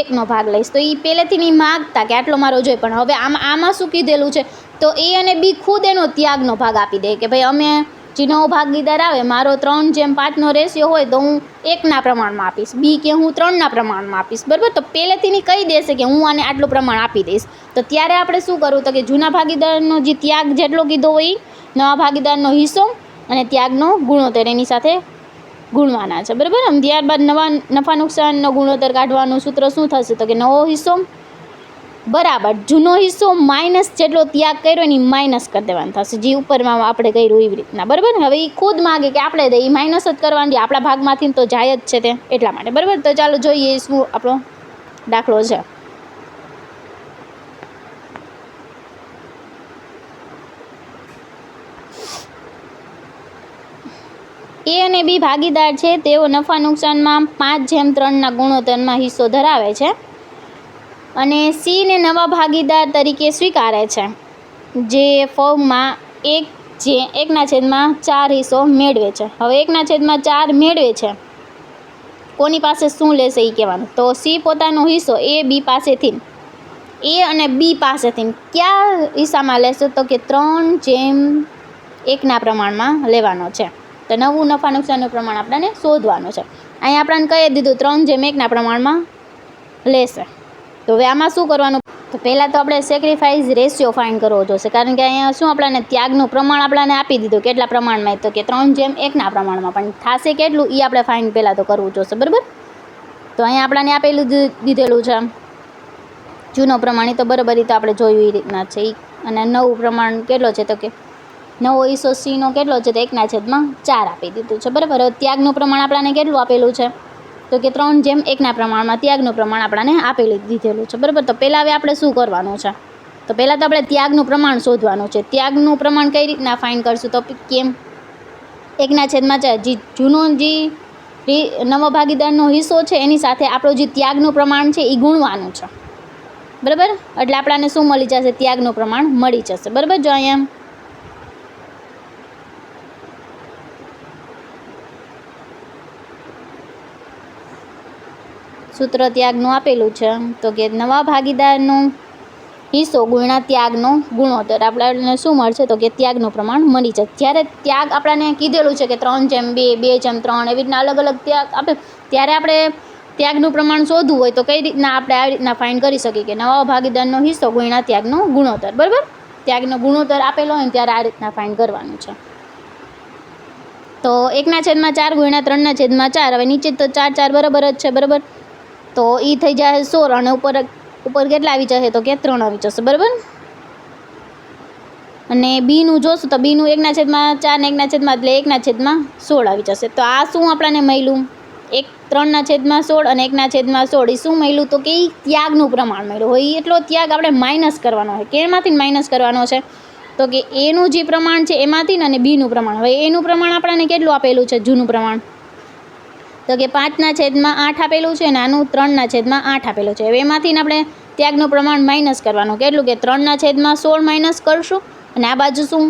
1નો ભાગ લઈશ. તો એ પહેલેથી માગતા કે આટલો મારો જોઈએ, પણ હવે આમાં શું કીધેલું છે, તો એ અને બી ખુદ એનો ત્યાગનો ભાગ આપી દે કે ભાઈ અમે જે નવો ભાગીદાર આવે મારો 3:5નો રેશિયો હોય તો હું 1ના પ્રમાણમાં આપીશ, બી કે હું 3ના પ્રમાણમાં આપીશ, બરાબર. તો પહેલેથી કહી દેશે કે હું આને આટલું પ્રમાણ આપી દઈશ. તો ત્યારે આપણે શું કરવું, તો કે જૂના ભાગીદારનો જે ત્યાગ જેટલો કીધો હોય નવા ભાગીદારનો હિસ્સો અને ત્યાગનો ગુણોત્તર એની સાથે ગુણવાના છે, બરાબર. આમ ત્યારબાદ નફા નુકસાનનો ગુણોત્તર કાઢવાનું સૂત્ર શું થશે, તો કે નવો હિસ્સો બરાબર જૂનો હિસ્સો માઇનસ જેટલો ત્યાગ કર્યો એની માઇનસ કરી દેવાનું થશે, જે ઉપરમાં આપણે કર્યું એવી રીતના, બરાબર. હવે એ ખુદ માગે કે આપણે દઈએ, માઇનસ જ કરવાની, આપણા ભાગમાંથી તો જાય જ છે તે એટલા માટે, બરાબર. તો ચાલો જોઈએ શું આપણો દાખલો છે. એ અને બી ભાગીદાર છે, તેઓ નફા નુકસાનમાં 5:3ના ગુણોત્તરમાં હિસ્સો ધરાવે છે અને સીને નવા ભાગીદાર તરીકે સ્વીકારે છે, જે ફોર્મમાં 1/4 હિસ્સો મેળવે છે. હવે 1/4 મેળવે છે, કોની પાસે શું લેશે એ કહેવાનું. તો સી પોતાનો હિસ્સો એ બી પાસેથી, એ અને બી પાસેથી કયા હિસ્સામાં લેશે, તો કે 3:1ના પ્રમાણમાં લેવાનો છે. તો નવું નફા નુકસાનનું પ્રમાણ આપણને શોધવાનું છે. અહીં આપણને કહી દીધું 3:1ના પ્રમાણમાં લેશે. તો હવે આમાં શું કરવાનું, તો પહેલાં તો આપણે સેક્રિફાઈસ રેશિયો ફાઇન્ડ કરવો જોશે, કારણ કે અહીંયા શું આપણને ત્યાગનું પ્રમાણ આપણને આપી દીધું કેટલા પ્રમાણમાં, તો કે 3:1ના પ્રમાણમાં, પણ થશે કેટલું એ આપણે ફાઇન્ડ પહેલાં તો કરવું જોશે, બરાબર. તો અહીંયા આપણને આપેલું દીધેલું છે જૂનો પ્રમાણ, એ તો બરાબર, એ તો આપણે જોયું એ રીતના છે. અને નવું પ્રમાણ કેટલો છે, તો કે નવો હિસ્સો સીનો કેટલો છે, તો 1/4 આપી દીધું છે, બરાબર. હવે ત્યાગનું પ્રમાણ આપણને કેટલું આપેલું છે, તો કે 3:1ના પ્રમાણમાં ત્યાગનું પ્રમાણ આપણને આપેલું દીધેલું છે, બરાબર. તો પહેલાં હવે આપણે શું કરવાનું છે, તો પહેલાં તો આપણે ત્યાગનું પ્રમાણ શોધવાનું છે. ત્યાગનું પ્રમાણ કઈ રીતના ફાઇન્ડ કરશું, તો કેમ 1/4 જે જૂનો જે નવો ભાગીદારનો હિસ્સો છે એની સાથે આપણું જે ત્યાગનું પ્રમાણ છે એ ગુણવાનું છે, બરાબર. એટલે આપણને શું મળી જશે, ત્યાગનું પ્રમાણ મળી જશે, બરાબર. જો અહીંયા સૂત્ર ત્યાગનું આપેલું છે, તો કે નવા ભાગીદારનો હિસ્સો ગુણ્યા ત્યાગનો ગુણોત્તર આપણને શું મળશે, તો કે ત્યાગનું પ્રમાણ મળી જશે. જ્યારે ત્યાગ આપણને કીધેલું છે કે 3:2, 2:3 એવી રીતના અલગ અલગ ત્યાગ આપે, ત્યારે આપણે ત્યાગનું પ્રમાણ શોધવું હોય તો કઈ રીતના આપણે આવી રીતના ફાઇન્ડ કરી શકીએ કે નવા ભાગીદારનો હિસ્સો ગુણ્યા ત્યાગનો ગુણોત્તર, બરાબર. ત્યાગનો ગુણોત્તર આપેલો હોય ત્યારે આ રીતના ફાઇન્ડ કરવાનું છે. તો 1/4 ગુણ્યા 3/4, હવે નીચે તો 4 બરાબર જ છે, બરાબર. તો એ થઈ જાય 16 અને ઉપર કેટલા આવી જશે, તો કે 3 આવી જશે, બરાબર. અને બીનું જોશું તો બીનું 1/4 ને 1/4 એટલે 1/16 આવી જશે. તો આ શું આપણને મળ્યું, 3/16 અને 1/16 એ શું મળ્યું, તો કે એ ત્યાગનું પ્રમાણ મળ્યું હોય. એટલો ત્યાગ આપણે માઇનસ કરવાનો હોય, કેમાંથી માઇનસ કરવાનો છે, તો કે એનું જે પ્રમાણ છે એમાંથી અને બીનું પ્રમાણ. હવે એનું પ્રમાણ આપણને કેટલું આપેલું છે, જૂનું પ્રમાણ, તો કે 5/8 આપેલું છે અને આનું 3/8 આપેલું છે. હવે એમાંથી આપણે ત્યાગનું પ્રમાણ માઇનસ કરવાનું, કેટલું કે 3/16 માઇનસ કરશું અને આ બાજુ શું,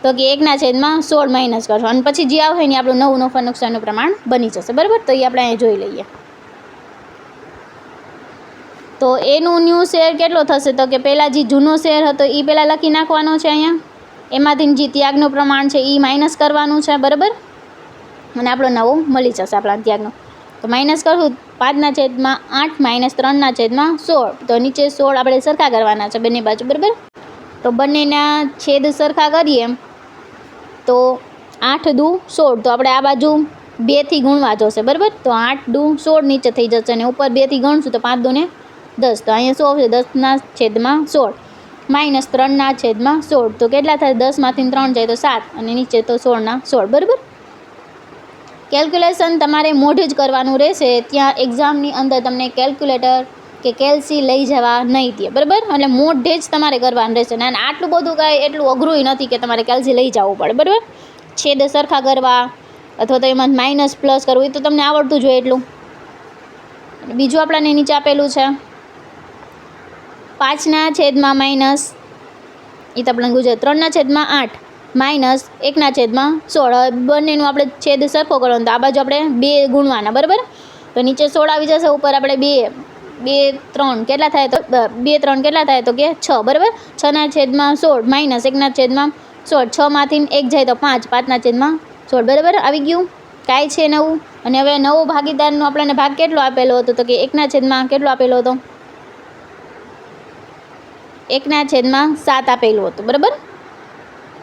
તો કે 1/16 માઇનસ કરશું અને પછી જે આવે ને આપણું નવું નફા નુકસાનનું પ્રમાણ બની જશે, બરાબર. તો એ આપણે અહીંયા જોઈ લઈએ. તો એનું ન્યૂ શેર કેટલો થશે, તો કે પહેલાં જે જૂનો શેર હતો એ પહેલાં લખી નાખવાનો છે અહીંયા, એમાંથી જે ત્યાગનું પ્રમાણ છે એ માઇનસ કરવાનું છે, બરાબર. અને આપણો નવો મળી જશે આપણા ત્યાગનો. તો માઇનસ કરું 5/8 માઇનસ 3/16. તો નીચે 16 આપણે સરખા કરવાના છે બંને બાજુ, બરાબર. તો બંનેના છેદ સરખા કરીએ તો 8 દુ 16. તો આપણે આ બાજુ 2થી ગુણવા જોશે, બરાબર. તો 8 દુ 16 નીચે થઈ જશે અને ઉપર 2થી ગણશું તો 5 દુને 10. તો અહીંયા શું આવશે? 10/16 માઇનસ 3/16. તો કેટલા થાય? 10માંથી 3 જાય તો 7 અને નીચે તો 16/16, બરાબર. કેલ્ક્યુલેશન તમારે મોઢે જ કરવાનું રહેશે. ત્યાં એક્ઝામની અંદર તમને કેલ્ક્યુલેટર કે કેલ્સી લઈ જવા નહીં દે, બરાબર. એટલે મોઢે જ તમારે કરવાનું રહેશે. અને આટલું બધું કાંઈ એટલું અઘરું નથી કે તમારે કેલ્સી લઈ જવું પડે, બરાબર. છેદ સરખા કરવા અથવા તો એમાં માઇનસ પ્લસ કરવું એ તો તમને આવડતું જ હોય એટલું. બીજું આપણાને નીચે આપેલું છે 5/- માઇનસ, એ તો આપણે ગુજરાત 3/8 માઇનસ 1/16. બંનેનું આપણે છેદ સરખો કરવાનો. તો આ બાજુ આપણે 2 ગુણવાના, બરાબર. તો નીચે 16 આવી જશે, ઉપર આપણે 2 3 કેટલા થાય? તો 2 3 કેટલા થાય? તો કે 6, બરાબર. 6/16 માઇનસ 1/16. 6માંથી 1 જાય તો 5, 5/16, બરાબર. આવી ગયું, કાંઈ છે નવું. અને હવે નવો ભાગીદારનો આપણને ભાગ કેટલો આપેલો હતો? તો કે 1/, કેટલો આપેલો હતો? 1/7 આપેલું હતું, બરાબર.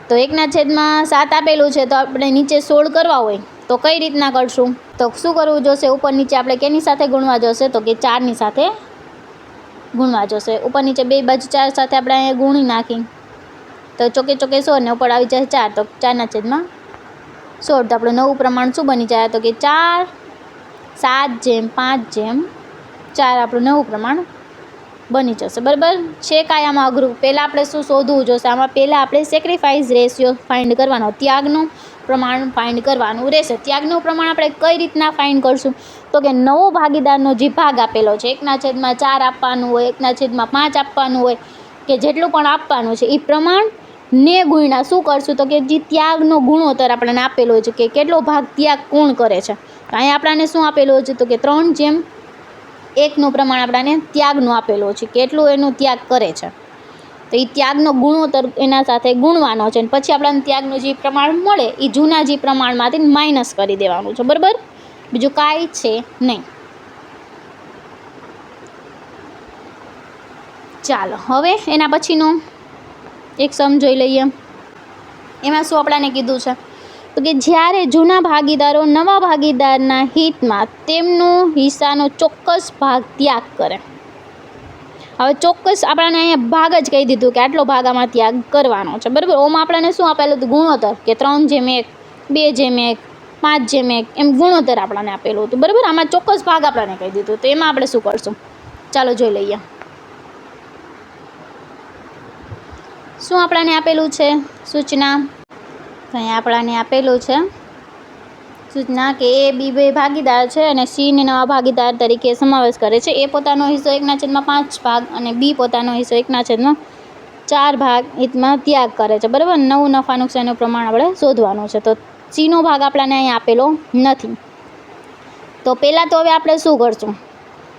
તો 1/7 આપેલું છે. તો આપણે નીચે 16 કરવા હોય તો કઈ રીતના કરશું? તો શું કરવું જોશે? ઉપર નીચે આપણે કેની સાથે ગુણવા જોશે? તો કે 4ની સાથે ગુણવા જોશે. ઉપર નીચે બે બાજુ 4 સાથે આપણે અહીંયા ગુણી નાખી તો ચોકે 16 ને ઉપર આવી જાય 4. તો 4/16. તો આપણું નવું પ્રમાણ શું બની જાય? તો કે 4 7/5/4 આપણું નવું પ્રમાણ બની જશે, બરાબર. છે કાંઈ આમાં અઘરું? પહેલાં આપણે શું શોધવું જોશે? આમાં પહેલાં આપણે સેક્રિફાઈસ રેશિયો ફાઇન્ડ કરવાનો, ત્યાગનું પ્રમાણ ફાઇન્ડ કરવાનું રહેશે. ત્યાગનું પ્રમાણ આપણે કઈ રીતના ફાઇન્ડ કરશું? તો કે નવો ભાગીદારનો જે ભાગ આપેલો છે 1/4 આપવાનું હોય, 1/5 આપવાનું હોય, કે જેટલું પણ આપવાનું છે એ પ્રમાણને ગુણ્યા શું કરશું? તો કે જે ત્યાગનો ગુણોત્તર આપણને આપેલો છે કે કેટલો ભાગ ત્યાગ કોણ કરે છે. અહીંયા આપણને શું આપેલું છે? તો કે 3/1નું પ્રમાણ આપણને ત્યાગનું આપેલું છે, કેટલું એનું ત્યાગ કરે છે. તો એ ત્યાગનો ગુણોત્તર એના સાથે ગુણવાનો છે અને પછી આપણને ત્યાગનું જે પ્રમાણ મળે એ જૂના જે પ્રમાણમાંથી માઇનસ કરી દેવાનું છે, બરાબર. બીજું કાંઈ છે નહીં. ચાલો હવે એના પછીનો એક સમ જોઈ લઈએ. એમાં શું આપણને કીધું છે? તો કે જ્યારે જૂના ભાગીદારો નવા ભાગીદારના હિતમાં તેમનો હિસ્સાનો ચોક્કસ ભાગ ત્યાગ કરે. હવે ચોક્કસ આપણને અહીંયા ભાગ જ કહી દીધું કે આટલો ભાગ આમાં ત્યાગ કરવાનો છે, બરાબર. ઓમાં આપણને શું આપેલું હતું? ગુણોત્તર, કે 3/1 2/1 5/1 એમ ગુણોત્તર આપણને આપેલું હતું, બરાબર. આમાં ચોક્કસ ભાગ આપણને કહી દીધું. તો એમાં આપણે શું કરશું? ચાલો જોઈ લઈએ. શું આપણને આપેલું છે સૂચના? અહીંયા આપણને આપેલું છે સૂચના કે એ બી બે ભાગીદાર છે અને સી ને નવા ભાગીદાર તરીકે સમાવેશ કરે છે. એ પોતાનો હિસ્સો 1/5 ભાગ અને બી પોતાનો હિસ્સો 1/4 ભાગ હિતમાં ત્યાગ કરે છે, બરાબર. નવું નફા નુકસાનનું પ્રમાણ આપણે શોધવાનું છે. તો સીનો ભાગ આપણને અહીંયા આપેલો નથી. તો પહેલાં તો હવે આપણે શું કરશું?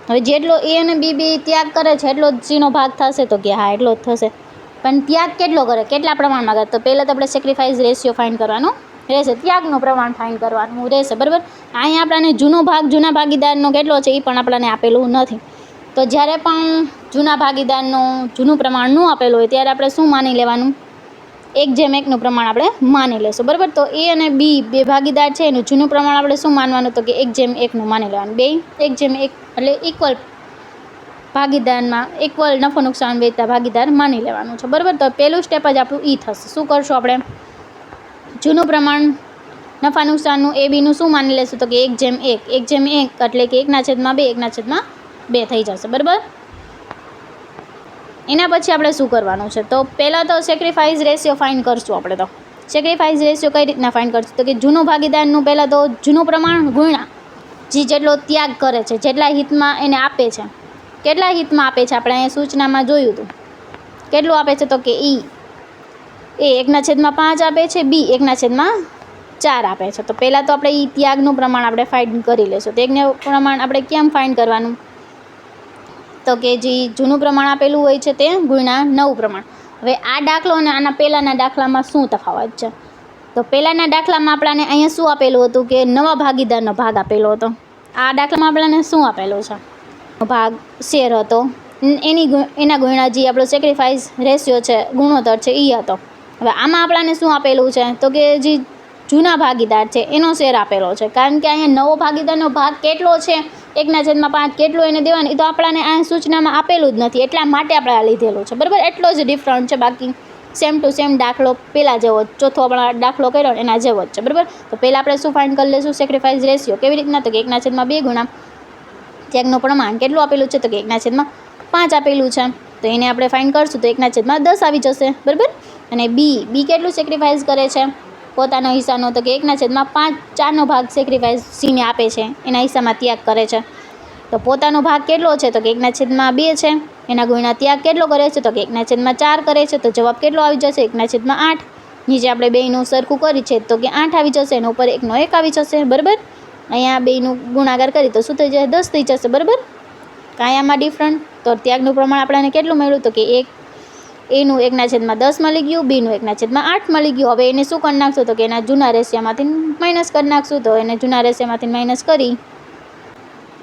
હવે જેટલો એ અને બી ત્યાગ કરે છે એટલો જ સીનો ભાગ થશે. તો કે હા, એટલો જ થશે. પણ ત્યાગ કેટલો કરે, કેટલા પ્રમાણમાં કરે? તો પહેલાં તો આપણે સેક્રિફાઈસ રેશિયો ફાઇન્ડ કરવાનો રહેશે, ત્યાગનું પ્રમાણ ફાઇન્ડ કરવાનું રહેશે, બરાબર. અહીંયા આપણને જૂનો ભાગ જૂના ભાગીદારનો કેટલો છે એ પણ આપણને આપેલું નથી. તો જ્યારે પણ જૂના ભાગીદારનું જૂનું પ્રમાણ ન આપેલું હોય ત્યારે આપણે શું માની લેવાનું? 1/1નું પ્રમાણ આપણે માની લેશું, બરાબર. તો એ અને બી બે ભાગીદાર છે એનું જૂનું પ્રમાણ આપણે શું માનવાનું? તો કે 1/1નું માની લેવાનું. બે 1/1 એટલે ઇક્વલ ભાગીદારમાં ઇક્વલ નફો નુકસાન વેચતા ભાગીદાર માની લેવાનું છે, બરાબર. તો પહેલું સ્ટેપ જ આપણું ઈ થશે. શું કરશું આપણે? જૂનું પ્રમાણ નફા નુકસાનનું એ બીનું શું માની લેશું? તો કે 1/1 એટલે કે 1/2 1/2 થઈ જશે, બરાબર. એના પછી આપણે શું કરવાનું છે? તો પહેલાં તો સેક્રિફાઈસ રેશિયો ફાઇન્ડ કરશું આપણે. તો સેક્રિફાઈસ રેશિયો કઈ રીતના ફાઇન્ડ કરશું? તો કે જૂનો ભાગીદારનું પહેલાં તો જૂનું પ્રમાણ ગુણ્યા જે જેટલો ત્યાગ કરે છે, જેટલા હિતમાં એને આપે છે, કેટલા હિતમાં આપે છે આપણે અહીંયા સૂચનામાં જોયું હતું. કેટલું આપે છે? તો કે એ 1/5 આપે છે, બી 1/4 આપે છે. તો પહેલાં તો આપણે એ ત્યાગનું પ્રમાણ આપણે ફાઇન્ડ કરી લઈશું. તો એકનું પ્રમાણ આપણે કેમ ફાઇન્ડ કરવાનું? તો કે જે જૂનું પ્રમાણ આપેલું હોય છે તે ગુણ્યા નવું પ્રમાણ. હવે આ દાખલો અને આના પહેલાંના દાખલામાં શું તફાવત છે? તો પહેલાંના દાખલામાં આપણને અહીંયા શું આપેલું હતું? કે નવા ભાગીદારનો ભાગ આપેલો હતો. આ દાખલામાં આપણને શું આપેલું છે? ભાગ શેર હતો, એના ગુણ્યા જે આપણો સેક્રિફાઈસ રેશિયો છે, ગુણોત્તર છે, એ હતો. હવે આમાં આપણને શું આપેલું છે? તો કે જે જૂના ભાગીદાર છે એનો શેર આપેલો છે. કારણ કે અહીંયા નવો ભાગીદારનો ભાગ કેટલો છે, 1/5 કેટલો એને દેવાનું, એ તો આપણને આ સૂચનામાં આપેલું જ નથી, એટલા માટે આપણે આ લીધેલું છે. બરાબર, એટલો જ ડિફરન્ટ છે. બાકી સેમ ટુ સેમ દાખલો પહેલાં જેવો, ચોથો આપણે દાખલો કર્યો એના જેવો જ છે. બરાબર, તો પહેલાં આપણે શું ફાઇન્ડ કરી લઈશું? Sacrifice ratio. કેવી રીતના? તો કે 1/2 ગુણા ત્યાગનું પ્રમાણ કેટલું આપેલું છે? તો કે 1/5 આપેલું છે. તો એને આપણે ફાઇન્ડ કરશું તો 1/10 આવી જશે. બરાબર, અને બી કેટલું સેક્રિફાઈસ કરે છે પોતાનો હિસ્સાનો? તો કે 1/5, 4નો ભાગ સેક્રિફાઈસ સીને આપે છે, એના હિસ્સામાં ત્યાગ કરે છે. તો પોતાનો ભાગ કેટલો છે? તો કે 1/2 છે. એના ગુણ્યા ત્યાગ કેટલો કરે છે? તો કે 1/4 કરે છે. તો જવાબ કેટલો આવી જશે? 1/8. નીચે આપણે બેયનું સરખું કરી છે તો કે 8 આવી જશે, અને ઉપર 1 આવી જશે. બરાબર, અહીંયા બેયનું ગુણાકાર કરી તો શું થઈ જશે? 10 થઈ જશે. બરાબર, કાંઈ આમાં ડિફરન્ટ? તો ત્યાગનું પ્રમાણ આપણને કેટલું મળ્યું? તો કે એનું 1/10 મળી ગયું, બીનું 1/8 મળી ગયું. હવે એને શું કરી નાખશું? તો કે એના જૂના રેશિયામાંથી માઇનસ કરી નાખશું. તો એને જૂના રેશિયામાંથી માઇનસ કરી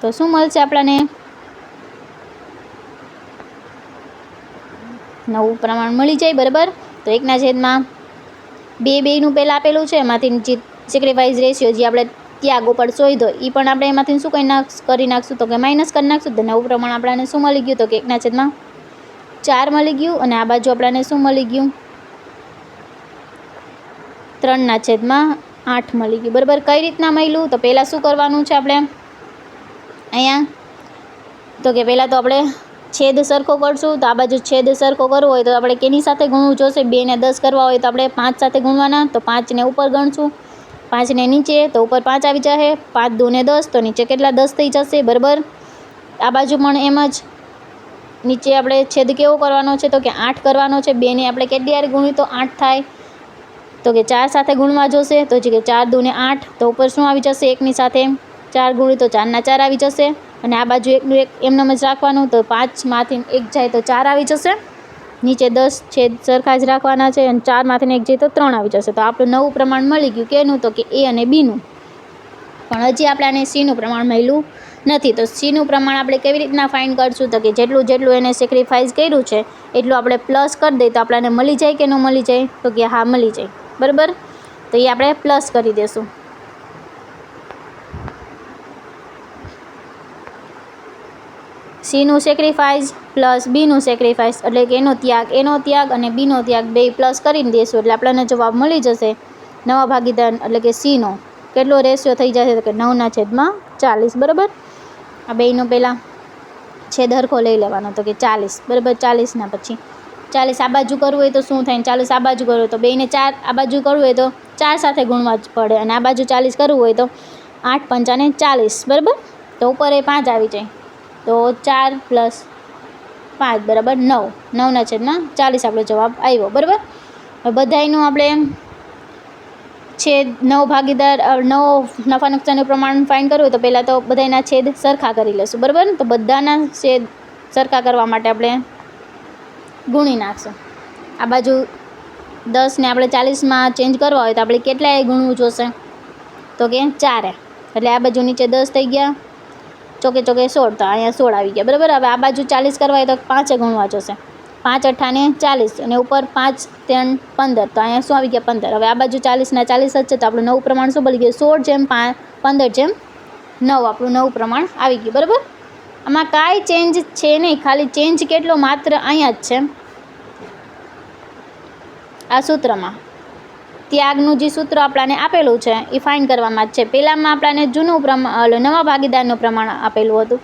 તો શું મળશે આપણને? નવું પ્રમાણ મળી જાય. બરાબર, તો 1/2 બેયનું પહેલાં આપેલું છે, એમાંથી જે સેક્રિફાઈસ રેશિયો જે આપણે ત્યાગ ઉપર શોધ્યો એ પણ આપણે એમાંથી શું કરી નાખશું? તો કે માઇનસ કરી નાખશું. તો નવું પ્રમાણ આપણને શું મળી ગયું? તો કે 1/4 મળી ગયું. અને આ બાજુ આપણને શું મળી ગયું? 3/8 મળી ગયું. બરાબર, કઈ રીતના મળ્યું? તો પહેલાં શું કરવાનું છે આપણે અહીંયા? તો કે પહેલાં તો આપણે છેદ સરખો કરશું. તો આ બાજુ છેદ સરખો કરવો હોય તો આપણે કેની સાથે ગુણવું જોશે? 2 ને 10 કરવા હોય તો આપણે 5 સાથે ગુણવાના. તો 5 ને ઉપર ગણશું, 5 ને નીચે, તો ઉપર 5 આવી જશે. 5 2 ને 10, તો નીચે કેટલા? 10 થઈ જશે. બરાબર, આ બાજુ પણ એમ જ નીચે આપણે છેદ કેવો કરવાનો છે? તો કે 8 કરવાનો છે. 2 ને આપણે કેટલી વાર ગુણ્યું તો 8 થાય? તો કે 4 સાથે ગુણવા જોશે. તો જે કે 4 2 ને 8, તો ઉપર શું આવી જશે? 1ની સાથે 4 ગુણ્યું તો 4 ના 4 આવી જશે. અને આ બાજુ 1નું 1 એમનેમ જ રાખવાનું. તો 5માંથી 1 જાય તો 4 આવી જશે. નીચે 10 છેદ સરખા જ રાખવાના છે, અને 4માંથી 1 જાય તો 3 આવી જશે. તો આપણું નવું પ્રમાણ મળી ગયું. કેનું? તો કે એ અને બીનું. પણ હજી આપણે આને સીનું પ્રમાણ મળ્યું નથી. તો સીનું પ્રમાણ આપણે કેવી રીતના ફાઇન્ડ કરશું? તો કે જેટલું એને સેક્રિફાઈસ કર્યું છે એટલું આપણે પ્લસ કરી દઈએ તો આપણને મળી જાય કે ન મળી જાય? તો કે હા, મળી જાય. બરાબર, તો એ આપણે પ્લસ કરી દઈશું. સીનું સેક્રિફાઈસ પ્લસ બીનું સેક્રિફાઈસ, એટલે કે એનો ત્યાગ અને બીનો ત્યાગ બે પ્લસ કરીને દઈશું એટલે આપણને જવાબ મળી જશે. નવા ભાગીદાર એટલે કે સીનો કેટલો રેશિયો થઈ જશે? તો કે 9/40. બરાબર, આ બેયનો પહેલાં છેદ હરખો લઈ લેવાનો. તો કે 40. બરાબર, 40ના પછી 40 આ બાજુ કરવું હોય તો શું થાય? 40 આ બાજુ કરવું હોય તો બેયને 4 આ બાજુ કરવું હોય તો 4 સાથે ગુણવા જ પડે. અને આ બાજુ 40 કરવું હોય તો 8 5 ને 40. બરાબર, તો ઉપર એ 5 આવી જાય. તો 4 + 5 બરાબર 9. 9/40 આપણો જવાબ આવ્યો. બરાબર, હવે બધાયનું આપણે છેદ નવ ભાગીદાર નવો નફા નુકસાનનું પ્રમાણ ફાઇન્ડ કરવું હોય તો પહેલાં તો બધાના છેદ સરખા કરી લઈશું. બરાબર, તો બધાના છેદ સરખા કરવા માટે આપણે ગુણી નાખશું. આ બાજુ 10ને આપણે 40માં ચેન્જ કરવા હોય તો આપણે કેટલાય ગુણવું જોશે? તો કે 4. એટલે આ બાજુ નીચે 10 થઈ ગયા, ચોકે 16, તો અહીંયા 16 આવી ગયા. બરાબર, હવે આ બાજુ 40 કરવા હોય તો 5 ગુણવા જોશે. 5 8 ને 40, અને ઉપર 5 3 15, તો અહીંયા શું આવી ગયા? 15. હવે આ બાજુ 40 ના 40 જ છે, તો આપણું નવું પ્રમાણ શું બની ગયું? 16/15/9 આપણું નવું પ્રમાણ આવી ગયું. બરાબર, આમાં કાંઈ ચેન્જ છે નહીં, ખાલી ચેન્જ કેટલો? માત્ર અહીંયા જ છે. આ સૂત્રમાં ત્યાગનું જે સૂત્ર આપણને આપેલું છે એ ફાઇન્ડ કરવામાં જ છે. પહેલાંમાં આપણને જૂનું પ્રમાણ નવા ભાગીદારનું પ્રમાણ આપેલું હતું,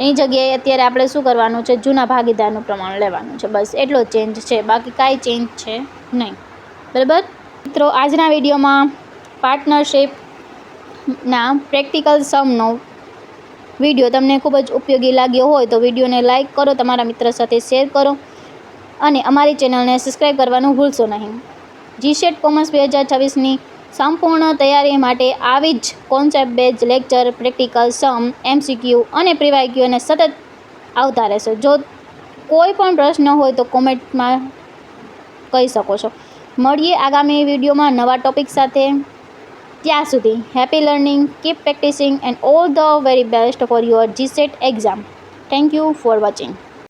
એની જગ્યાએ અત્યારે આપણે શું કરવાનું છે? જૂના ભાગીદારનું પ્રમાણ લેવાનું છે. બસ એટલો ચેન્જ છે, બાકી કાંઈ ચેન્જ છે નહીં. બરાબર મિત્રો, આજના વિડીયોમાં પાર્ટનરશિપના પ્રેક્ટિકલ સમનો વિડીયો તમને ખૂબ જ ઉપયોગી લાગ્યો હોય તો વિડીયોને લાઇક કરો, તમારા મિત્ર સાથે શેર કરો, અને અમારી ચેનલને સબસ્ક્રાઈબ કરવાનું ભૂલશો નહીં. જીસેટ કોમર્સ 2026ની સંપૂર્ણ તૈયારી માટે આવી જ કોન્સેપ્ટ બેઝ લેક્ચર, પ્રેક્ટિકલ સમ, MCQ અને પ્રીવાયક્યુને સતત આવતા રહેશે. જો કોઈ પણ પ્રશ્ન હોય તો કોમેન્ટમાં કહી શકો છો. મળીએ આગામી વિડીયોમાં નવા ટોપિક સાથે. ત્યાં સુધી happy learning, keep practising and all the very best for your GSET exam. Thank you for watching.